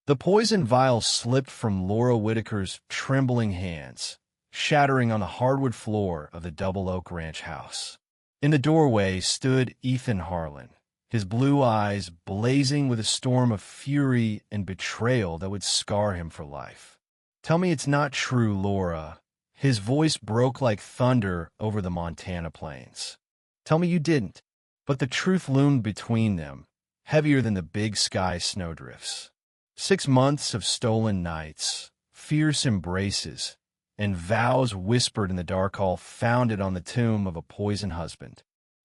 The poison vial slipped from Laura Whitaker's trembling hands, shattering on the hardwood floor of the Double Oak Ranch house. In the doorway stood Ethan Harlan, his blue eyes blazing with a storm of fury and betrayal that would scar him for life. "Tell me it's not true, Laura." His voice broke like thunder over the Montana plains. "Tell me you didn't." But the truth loomed between them, heavier than the big sky snowdrifts. 6 months of stolen nights, fierce embraces, and vows whispered in the dark hall founded on the tomb of a poisoned husband.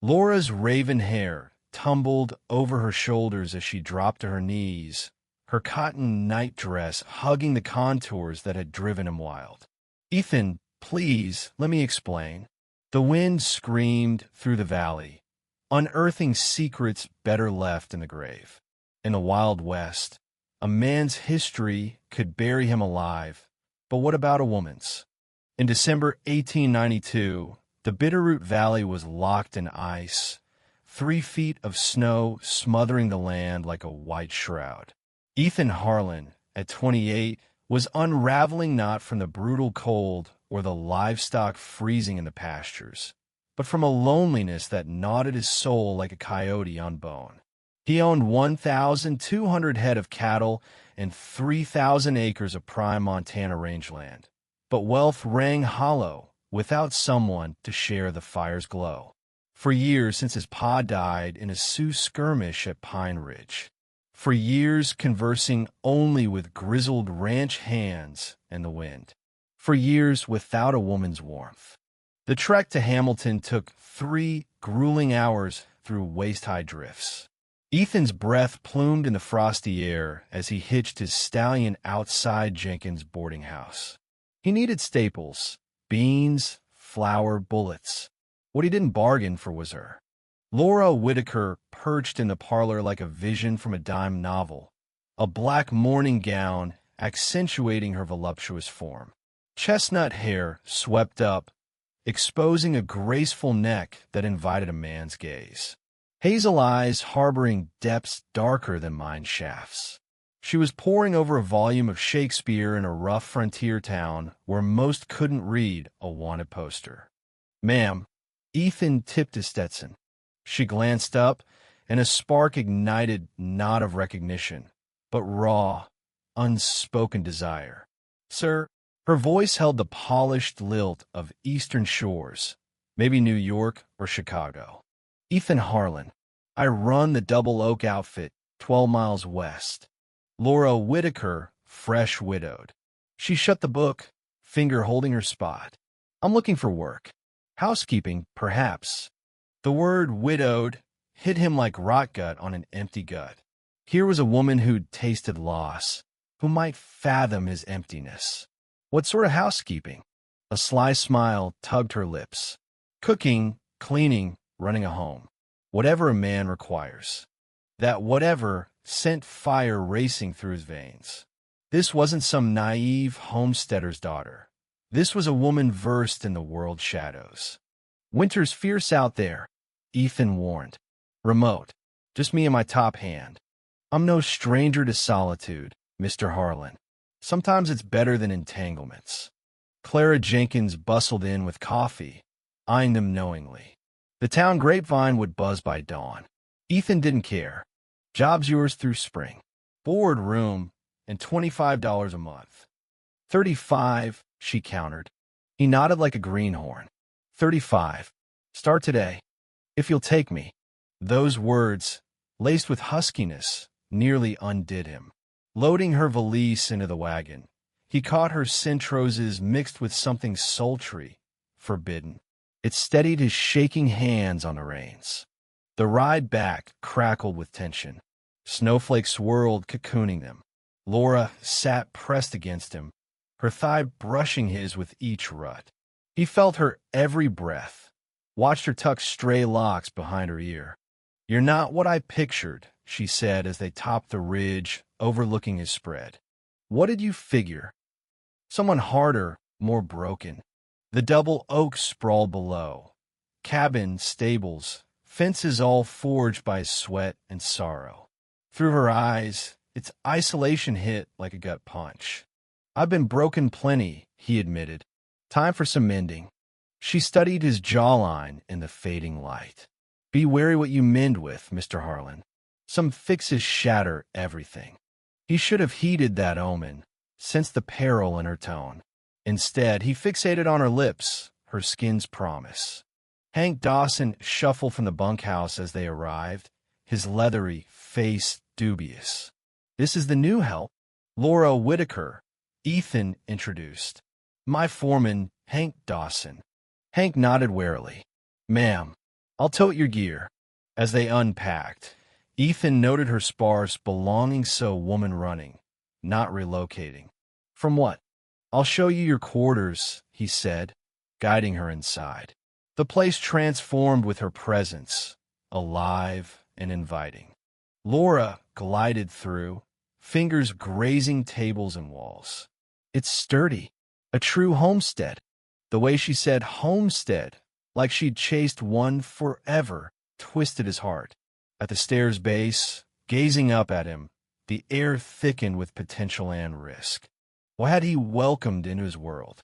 Laura's raven hair tumbled over her shoulders as she dropped to her knees, her cotton nightdress hugging the contours that had driven him wild. "Ethan, please, let me explain." The wind screamed through the valley, unearthing secrets better left in the grave. In the Wild West, a man's history could bury him alive, but what about a woman's? In December 1892, the Bitterroot Valley was locked in ice, 3 feet of snow smothering the land like a white shroud. Ethan Harlan, at 28, was unraveling not from the brutal cold or the livestock freezing in the pastures, but from a loneliness that gnawed his soul like a coyote on bone. He owned 1,200 head of cattle and 3,000 acres of prime Montana rangeland, but wealth rang hollow without someone to share the fire's glow. For years since his pa died in a Sioux skirmish at Pine Ridge. For years conversing only with grizzled ranch hands and the wind. For years without a woman's warmth. The trek to Hamilton took 3 grueling hours through waist-high drifts. Ethan's breath plumed in the frosty air as he hitched his stallion outside Jenkins' boarding house. He needed staples, beans, flour, bullets. What he didn't bargain for was her. Laura Whitaker perched in the parlor like a vision from a dime novel, a black morning gown accentuating her voluptuous form. Chestnut hair swept up, exposing a graceful neck that invited a man's gaze. Hazel eyes harboring depths darker than mine shafts. She was poring over a volume of Shakespeare in a rough frontier town where most couldn't read a wanted poster. "Ma'am." Ethan tipped his Stetson. She glanced up, and a spark ignited not of recognition, but raw, unspoken desire. "Sir." Her voice held the polished lilt of Eastern shores, maybe New York or Chicago. "Ethan Harlan. I run the Double Oak outfit, 12 miles west." Laura Whitaker, fresh widowed. She shut the book, finger holding her spot. "I'm looking for work. Housekeeping, perhaps." The word widowed hit him like rot gut on an empty gut. Here was a woman who'd tasted loss, who might fathom his emptiness. "What sort of housekeeping?" A sly smile tugged her lips. "Cooking, cleaning, running a home. Whatever a man requires." That whatever sent fire racing through his veins. This wasn't some naive homesteader's daughter. This was a woman versed in the world's shadows. "Winter's fierce out there," Ethan warned. "Remote. Just me and my top hand. I'm no stranger to solitude, Mr. Harlan. Sometimes it's better than entanglements." Clara Jenkins bustled in with coffee, eyeing them knowingly. The town grapevine would buzz by dawn. Ethan didn't care. "Job's yours through spring. Board, room, and $25 a month." 35, she countered. He nodded like a greenhorn. 35. Start today. If you'll take me." Those words, laced with huskiness, nearly undid him. Loading her valise into the wagon, he caught her centroses mixed with something sultry, forbidden. It steadied his shaking hands on the reins. The ride back crackled with tension. Snowflakes swirled, cocooning them. Laura sat pressed against him, her thigh brushing his with each rut. He felt her every breath, watched her tuck stray locks behind her ear. "You're not what I pictured," she said as they topped the ridge overlooking his spread. "What did you figure?" "Someone harder, more broken." The Double Oak sprawled below. Cabin, stables, fences all forged by sweat and sorrow. Through her eyes, it Its isolation hit like a gut punch. I've been broken plenty, he admitted. Time for some mending. She studied his jawline in the fading light. Be wary what you mend with, Mr. Harlan. Some fixes shatter everything. He should have heeded that omen, sensed the peril in her tone. Instead, he fixated on her lips, her skin's promise. Hank Dawson shuffled from the bunkhouse as they arrived, his leathery face dubious. This is the new help, Laura Whitaker, Ethan introduced. My foreman, Hank Dawson. Hank nodded warily. Ma'am, I'll tote your gear. As they unpacked, Ethan noted her sparse belonging so woman running, not relocating. From what? I'll show you your quarters, he said, guiding her inside. The place transformed with her presence, alive and inviting. Laura glided through, fingers grazing tables and walls. It's sturdy, a true homestead. The way she said homestead, like she'd chased one forever, twisted his heart. At the stairs' base, gazing up at him, the air thickened with potential and risk. What had he welcomed into his world?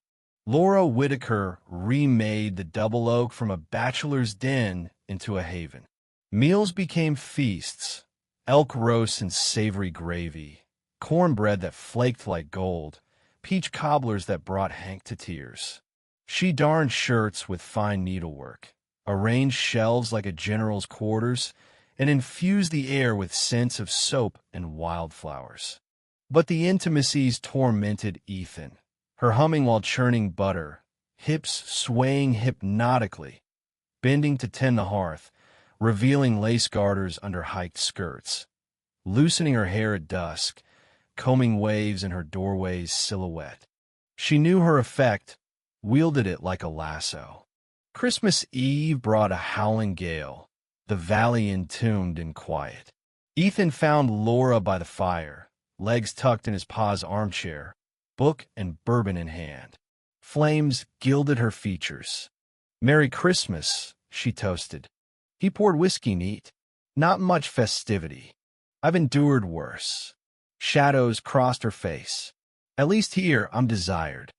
Laura Whitaker remade the Double Oak from a bachelor's den into a haven. Meals became feasts, elk roasts and savory gravy, cornbread that flaked like gold, peach cobblers that brought Hank to tears. She darned shirts with fine needlework, arranged shelves like a general's quarters, and infused the air with scents of soap and wildflowers. But the intimacies tormented Ethan, her humming while churning butter, hips swaying hypnotically, bending to tend the hearth, revealing lace garters under hiked skirts, loosening her hair at dusk, combing waves in her doorway's silhouette. She knew her effect, wielded it like a lasso. Christmas Eve brought a howling gale, the valley entombed in quiet. Ethan found Laura by the fire, legs tucked in his pa's armchair, book and bourbon in hand. Flames gilded her features. Merry Christmas, she toasted. He poured whiskey neat. Not much festivity. I've endured worse. Shadows crossed her face. At least here I'm desired.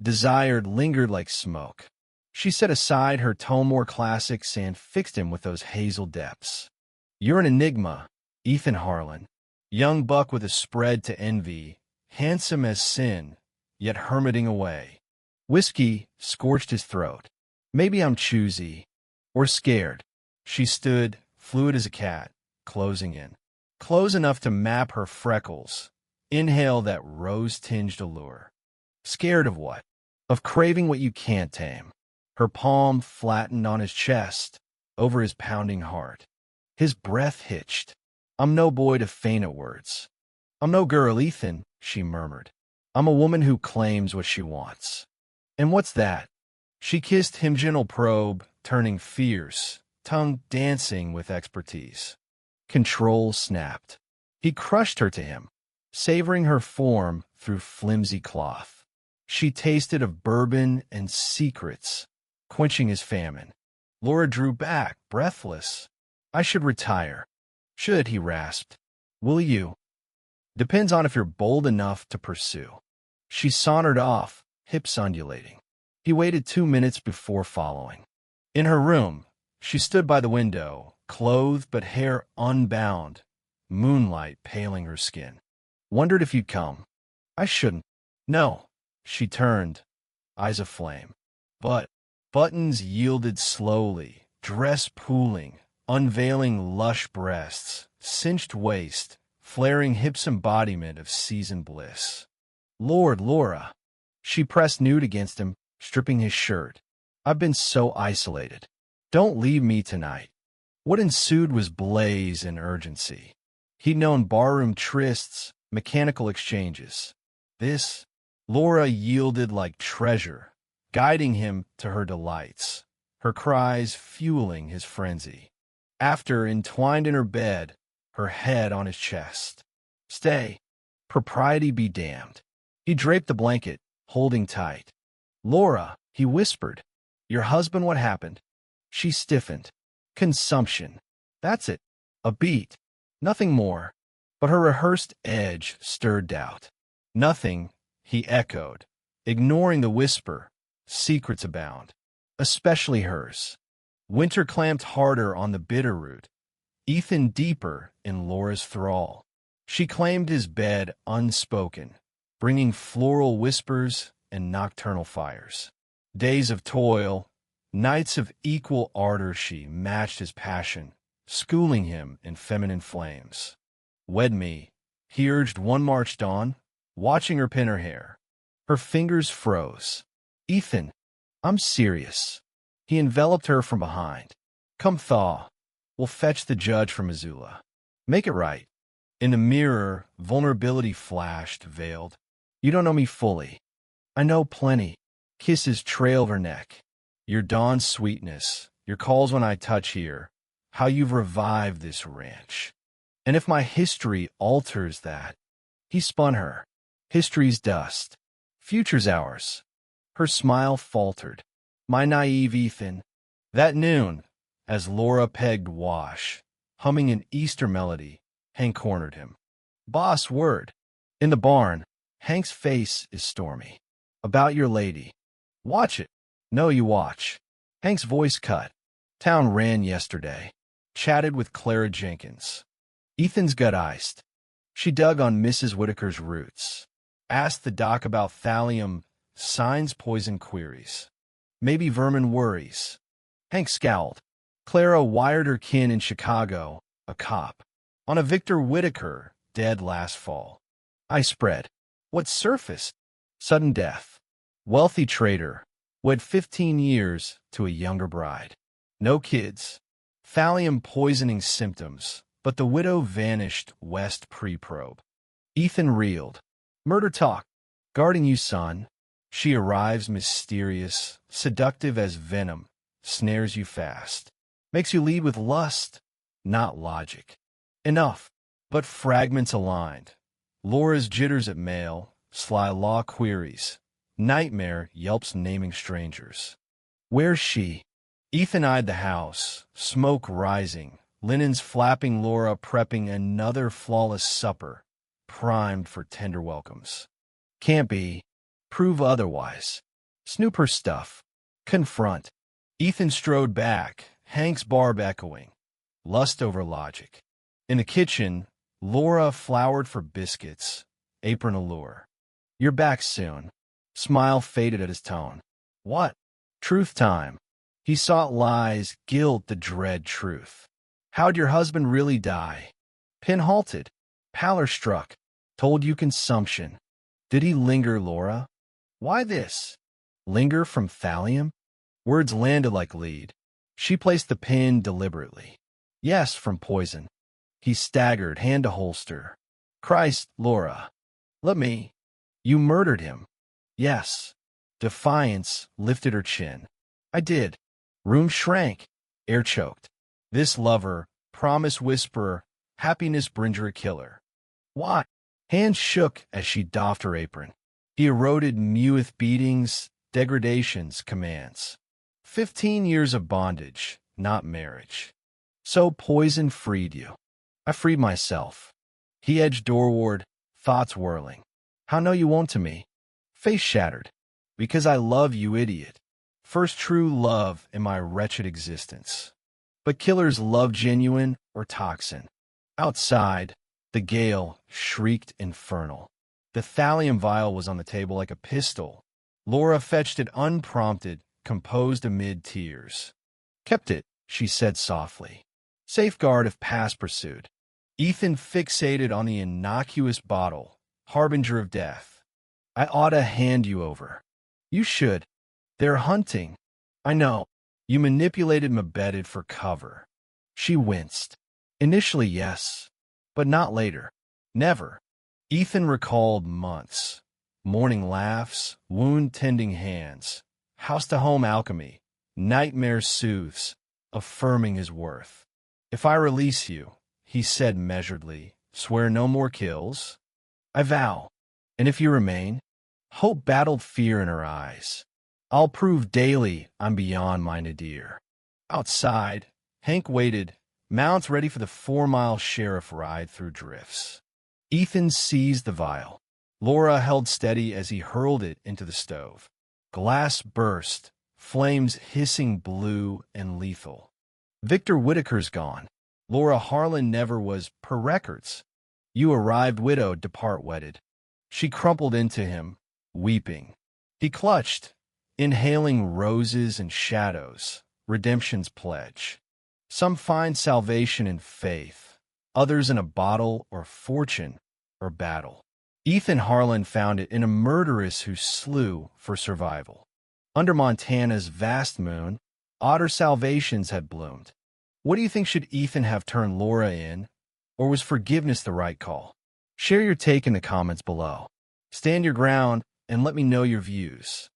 Desired lingered like smoke. She set aside her Tomore classics and fixed him with those hazel depths. You're an enigma, Ethan Harlan. Young buck with a spread to envy, handsome as sin, yet hermiting away. Whiskey scorched his throat. Maybe I'm choosy. Or scared. She stood, fluid as a cat, closing in. Close enough to map her freckles. Inhale that rose-tinged allure. Scared of what? Of craving what you can't tame. Her palm flattened on his chest, over his pounding heart. His breath hitched. I'm no boy to faint at words. I'm no girl, Ethan, she murmured. I'm a woman who claims what she wants. And what's that? She kissed him gentle probe, turning fierce, tongue dancing with expertise. Control snapped. He crushed her to him, savoring her form through flimsy cloth. She tasted of bourbon and secrets, quenching his famine. Laura drew back, breathless. I should retire. Should, he rasped. Will you? Depends on if you're bold enough to pursue. She sauntered off, hips undulating. He waited 2 minutes before following. In her room, she stood by the window, clothed but hair unbound, moonlight paling her skin. Wondered if you'd come. I shouldn't. No. She turned, eyes aflame. But buttons yielded slowly, dress pooling, unveiling lush breasts, cinched waist, flaring hips embodiment of seasoned bliss. Lord, Laura. She pressed nude against him, stripping his shirt. I've been so isolated. Don't leave me tonight. What ensued was blaze and urgency. He'd known barroom trysts, mechanical exchanges. This, Laura yielded like treasure, guiding him to her delights, her cries fueling his frenzy. After, entwined in her bed, her head on his chest. Stay. Propriety be damned. He draped the blanket, holding tight. Laura, he whispered. Your husband, what happened? She stiffened. Consumption. That's it. A beat. Nothing more. But her rehearsed edge stirred doubt. Nothing, he echoed, ignoring the whisper. Secrets abound, especially hers. Winter clamped harder on the bitter root, Ethan deeper in Laura's thrall. She claimed his bed unspoken, bringing floral whispers and nocturnal fires. Days of toil, nights of equal ardor she matched his passion, schooling him in feminine flames. Wed me, he urged one March dawn, watching her pin her hair. Her fingers froze. Ethan, I'm serious. He enveloped her from behind. Come thaw. We'll fetch the judge from Missoula. Make it right. In the mirror, vulnerability flashed, veiled. You don't know me fully. I know plenty. Kisses trailed her neck. Your dawn's sweetness, your calls when I touch here, how you've revived this ranch. And if my history alters that, he spun her. History's dust. Future's ours. Her smile faltered. My naive Ethan. That noon, as Laura pegged Wash, humming an Easter melody, Hank cornered him. Boss, word. In the barn, Hank's face is stormy. About your lady. Watch it. No, you watch. Hank's voice cut. Town ran yesterday. Chatted with Clara Jenkins. Ethan's gut iced. She dug on Mrs. Whitaker's roots. Asked the doc about thallium, signs poison queries. Maybe vermin worries. Hank scowled. Clara wired her kin in Chicago, a cop. On a Victor Whitaker, dead last fall. I spread. What surfaced? Sudden death. Wealthy trader. Wed 15 years to a younger bride. No kids. Thallium poisoning symptoms, but the widow vanished west pre-probe. Ethan reeled. Murder talk. Guarding you, son. She arrives mysterious, seductive as venom, snares you fast. Makes you lead with lust, not logic. Enough, but fragments aligned. Laura's jitters at mail, sly law queries. Nightmare yelps naming strangers. Where's she? Ethan eyed the house, smoke rising, linens flapping, Laura prepping another flawless supper, primed for tender welcomes. Can't be. Prove otherwise. Snoop her stuff. Confront. Ethan strode back, Hank's barb echoing. Lust over logic. In the kitchen, Laura floured for biscuits, apron allure. You're back soon. Smile faded at his tone. What? Truth time. He sought lies, guilt, the dread truth. How'd your husband really die? Pin halted. Pallor struck. Told you consumption. Did he linger, Laura? Why this? Linger from thallium? Words landed like lead. She placed the pin deliberately. Yes, from poison. He staggered, hand to holster. Christ, Laura. Let me. You murdered him. Yes. Defiance lifted her chin. I did. Room shrank. Air choked. This lover, promise whisperer, happiness bringer killer. Why? Hands shook as she doffed her apron. He eroded meweth beatings, degradations, commands. 15 years of bondage, not marriage. So poison freed you. I freed myself. He edged doorward, thoughts whirling. How know you won't to me? Face shattered. Because I love you, idiot. First true love in my wretched existence. But killers love genuine or toxin. Outside, the gale shrieked infernal. The thallium vial was on the table like a pistol. Laura fetched it unprompted, composed amid tears. Kept it, she said softly. Safeguard if past pursued. Ethan fixated on the innocuous bottle, harbinger of death. I oughta hand you over. You should. They're hunting. I know. You manipulated Mabetted for cover. She winced. Initially, yes, but not later. Never. Ethan recalled months. Morning laughs, wound-tending hands, house-to-home alchemy, nightmare soothes, affirming his worth. If I release you, he said measuredly, swear no more kills. I vow. And if you remain, hope battled fear in her eyes. I'll prove daily I'm beyond my nadir. Outside, Hank waited, mounts ready for the 4-mile sheriff ride through drifts. Ethan seized the vial. Laura held steady as he hurled it into the stove. Glass burst, flames hissing blue and lethal. Victor Whitaker's gone. Laura Harlan never was, per records. You arrived widowed, depart wedded. She crumpled into him, weeping. He clutched, inhaling roses and shadows, redemption's pledge. Some find salvation in faith, others in a bottle or fortune or battle. Ethan Harlan found it in a murderess who slew for survival. Under Montana's vast moon, otter salvations had bloomed. What do you think, should Ethan have turned Laura in, or was forgiveness the right call? Share your take in the comments below. Stand your ground and let me know your views.